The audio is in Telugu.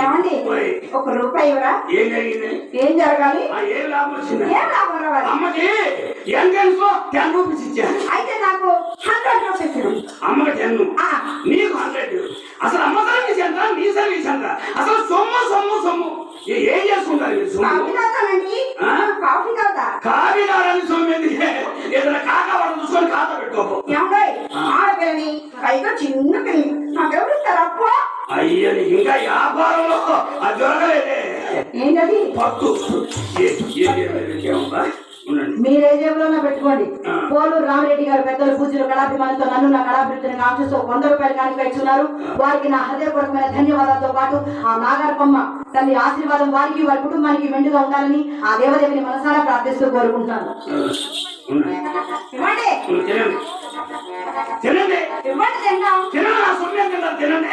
ఏమండి ఒక రూపాయి ఇవ్వరా? ఏం జరిగింది? ఏం జరగాలి? ఏం లాభం వచ్చింది? ఏం లాభం రావాలి? అమ్మకి ఎంట్రన్స్ లో 10 రూపీస్ ఇచ్చాను. అయితే నాకు 100 రూపీస్ ఇవ్వు. అమ్మకి 10, నీకు 100. అసలు అమ్మ సర్వీస్ ఎంత, నీ సర్వీస్ ఎంత? అసలు సొమ్ము సొమ్ము సొమ్ము ఏం చేసుకుంటారు మీరు? కాఫీ తాగుతానండి. కాఫీ తాగుతా. కాఫీ తాగడానికి సొమ్ము ఎందుకు? ఏదైనా కాకా వాడు చూసుకొని ఖాతా పెట్టుకోపో. ఏమండి ఆడపిల్లని, పైగా చిన్న పిల్లని నాకెవరు ఇస్తారు? అప్ప అయ్యో, నీకు ఇంకా వ్యాపారంలో అది దొరకలేదే. ఏంటది? పట్టు మీరే జేబులో పెట్టుకోండి. పోలూరు రామరెడ్డి గారు పెద్దలు పూజలు కళాభిమానంతో నన్ను నా కళాభివృద్ధిని కాంక్షిస్తూ 100 రూపాయలు కానుక ఇస్తున్నారు. వారికి నా హృదయపూర్వకమైన ధన్యవాదాలతో పాటు ఆ నాగార్పమ్మ తల్లి ఆశీర్వాదం వారికి వారి కుటుంబానికి మెండుగా ఉండాలని ఆ దేవదేవిని మనసారా ప్రార్థిస్తూ కోరుకుంటున్నాను. ఇవ్వండి. తినండి. ఇవ్వండి. తింటాం. తినండి.